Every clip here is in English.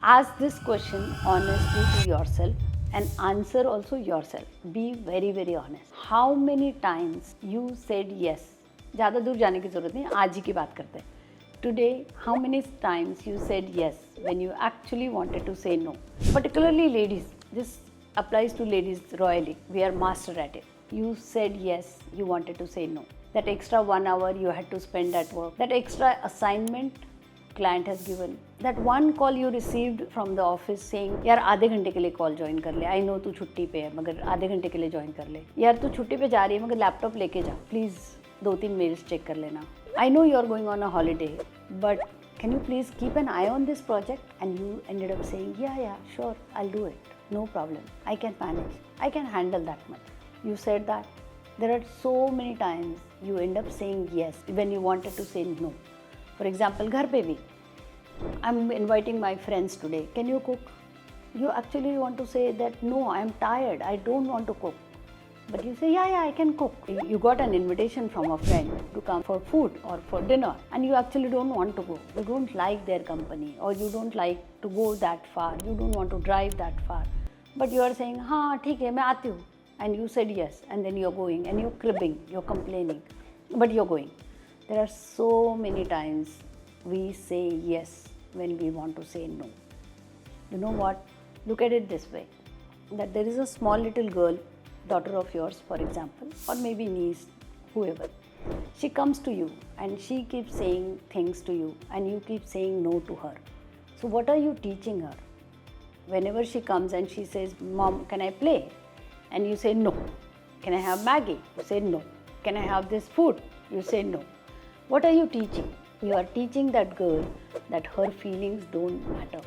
Ask this question honestly to yourself and answer also yourself. Be very very honest. How many times you said yes? ज़्यादा दूर जाने की ज़रूरत नहीं, आज ही की बात करते हैं. Today, how many times you said yes when you actually wanted to say no? Particularly ladies, this applies to ladies royally. We are master at it. You said yes, you wanted to say no. That extra 1 hour you had to spend at work, that extra assignment client has given, that one call you received from the office saying यार आधे घंटे के लिए call join कर ले, I know तू छुट्टी पे है मगर आधे घंटे के लिए ज्वाइन कर ले, यार तू छुट्टी पे जा रही है मगर लैपटॉप लेके जा, प्लीज़ 2-3 मेल्स चेक कर लेना, I know you are going on a holiday but can you please keep an eye on this project? And you ended up saying yeah sure, I'll do it, no problem, I can manage, I can handle that much. You said that. There are so many times you end up saying yes when you wanted to say no. For example, घर पे भी, I'm inviting my friends today, can you cook? You actually want to say that no, I'm tired, I don't want to cook. But you say, yeah, I can cook. You got an invitation from a friend to come for food or for dinner and you actually don't want to go. You don't like their company or you don't like to go that far. You don't want to drive that far. But you are saying, हाँ ठीक है मैं आती हूँ. And you said yes and then you're going and you're cribbing, you're complaining. But you're going. There are so many times we say yes when we want to say no. You know what? Look at it this way. That there is a small little girl, daughter of yours for example, or maybe niece, whoever. She comes to you and she keeps saying things to you and you keep saying no to her. So what are you teaching her? Whenever she comes and she says, Mom, can I play? And you say no. Can I have Maggie? You say no. Can I have this food? You say no. What are you teaching? You are teaching that girl that her feelings don't matter.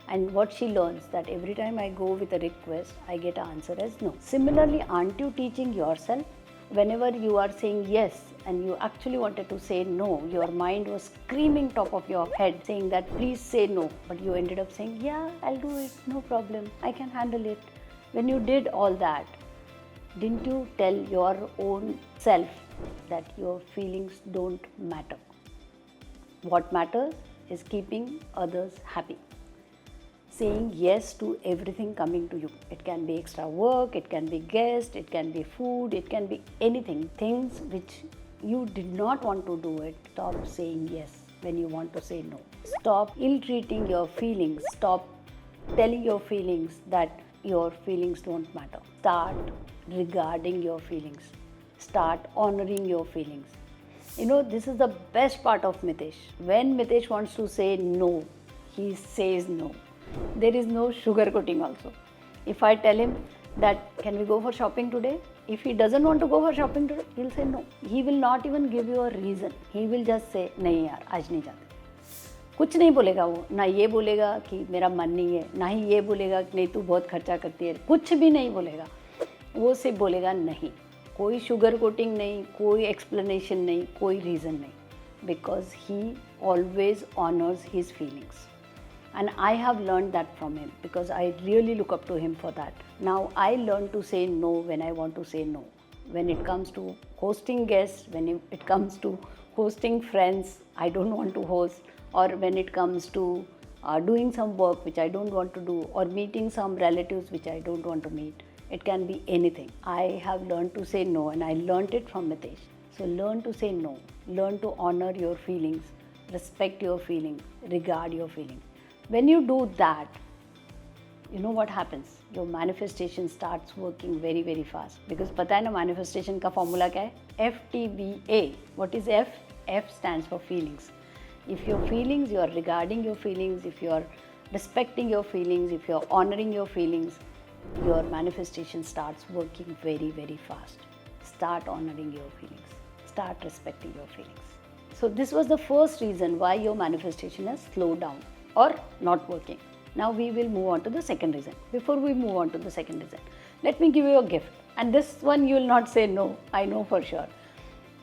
And what she learns, that every time I go with a request, I get an answer as no. Similarly, aren't you teaching yourself? Whenever you are saying yes and you actually wanted to say no, your mind was screaming top of your head saying that please say no. But you ended up saying, yeah, I'll do it, no problem, I can handle it. When you did all that, didn't you tell your own self that your feelings don't matter? What matters is keeping others happy. Saying yes to everything coming to you. It can be extra work, it can be guest, it can be food, it can be anything. Things which you did not want to do it, stop saying yes when you want to say no. Stop ill-treating your feelings. Stop telling your feelings that your feelings don't matter. Start regarding your feelings. Start honoring your feelings. You know, this is the best part of Mitesh. When Mitesh wants to say no, he says no. There is no sugarcoating also. If I tell him that can we go for shopping today? If he doesn't want to go for shopping today, he'll say no. He will not even give you a reason. He will just say नहीं यार आज नहीं जाते. कुछ नहीं बोलेगा वो, ना ये बोलेगा कि मेरा मन नहीं है, ना ही ये बोलेगा कि नहीं तू बहुत खर्चा करती है, कुछ भी नहीं बोलेगा. वो सिर्फ बोलेगा नहीं. कोई शुगर कोटिंग नहीं, कोई एक्सप्लेनेशन नहीं, कोई रीज़न नहीं. Because he always honors his feelings. And I have learned that from him because I really look up to him for that. Now I learn to say no when I want to say no. When it comes to hosting guests, when it comes to hosting friends I don't want to host, or when it comes to doing some work which I don't want to do, or meeting some relatives which I don't want to meet. It can be anything. I have learned to say no and I learned it from Mitesh. So learn to say no. Learn to honor your feelings, respect your feelings, regard your feelings. When you do that, you know what happens? Your manifestation starts working very very fast. Because पता है ना manifestation का formula क्या है? FTVA. What is F? F stands for feelings. If your feelings, you are regarding your feelings, if you are respecting your feelings, if you are honoring your feelings, your manifestation starts working very very fast. Start honoring your feelings. Start respecting your feelings. So this was the first reason why your manifestation has slowed down or not working. Now we will move on to the second reason. Before we move on to the second reason, let me give you a gift. And this one you will not say no, I know for sure.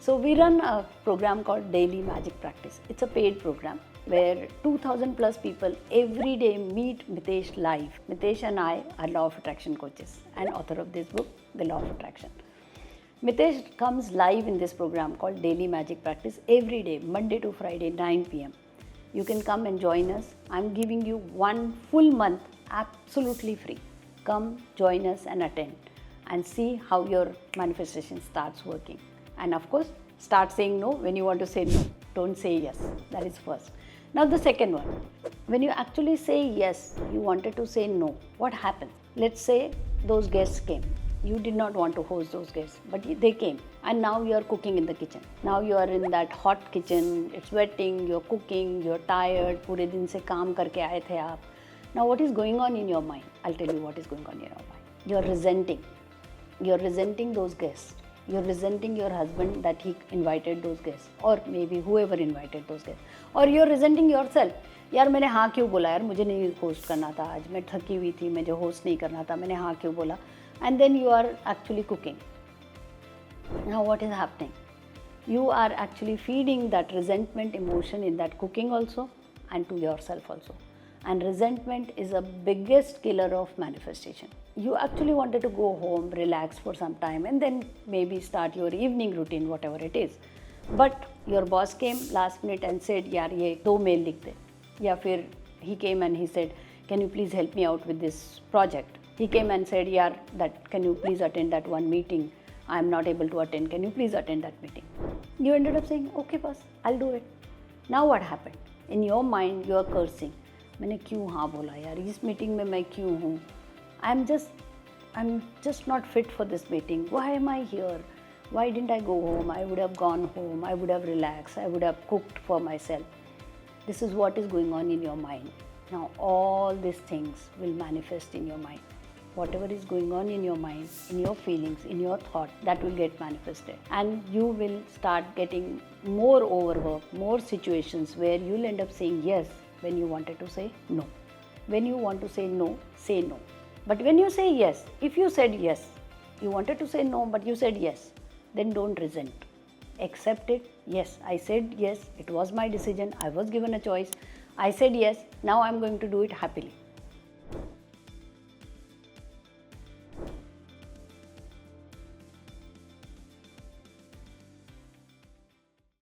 So we run a program called Daily Magic Practice. It's a paid program where 2,000 plus people every day meet Mitesh live. Mitesh and I are Law of Attraction coaches and author of this book, The Law of Attraction. Mitesh comes live in this program called Daily Magic Practice every day, Monday to Friday, 9 p.m. You can come and join us. I'm giving you 1 full month absolutely free. Come, join us and attend and see how your manifestation starts working. And of course, start saying no when you want to say no. Don't say yes. That is first. Now the second one. When you actually say yes, you wanted to say no. What happened? Let's say those guests came. You did not want to host those guests, but they came. And now you are cooking in the kitchen. Now you are in that hot kitchen. It's sweating, you're cooking, you're tired. पूरे दिन से काम करके आए थे आप. Now what is going on in your mind? I'll tell you what is going on in your mind. You're resenting. You're resenting those guests. You're resenting your husband that he invited those guests, or maybe whoever invited those guests. Or you're resenting yourself. यार मैंने हाँ क्यों बोला यार, मुझे नहीं host करना था आज, मैं थकी हुई थी, मुझे होस्ट नहीं करना था, मैंने हाँ क्यों बोला. And then you are actually cooking. Now what is happening? You are actually feeding that resentment emotion in that cooking also and to yourself also. And resentment is the biggest killer of manifestation. You actually wanted to go home, relax for some time and then maybe start your evening routine, whatever it is. But your boss came last minute and said, yaar ye 2 mail likh de. Ya fir he came and he said, can you please help me out with this project? He came and said, yaar, that can you please attend that one meeting? I am not able to attend. Can you please attend that meeting? You ended up saying, okay boss, I'll do it. Now what happened? In your mind, you are cursing. मैंने क्यों हाँ बोला यार, इस meeting में मैं क्यों हूँ? I'm just not fit for this meeting. Why am I here? Why didn't I go home? I would have gone home. I would have relaxed. I would have cooked for myself. This is what is going on in your mind. Now all these things will manifest in your mind. Whatever is going on in your mind, in your feelings, in your thought, that will get manifested. And you will start getting more overwork, more situations where you'll end up saying yes when you wanted to say no. When you want to say no, say no. But when you say yes, if you said yes, you wanted to say no, but you said yes, then don't resent. Accept it. Yes, I said yes. It was my decision. I was given a choice. I said yes. Now I'm going to do it happily.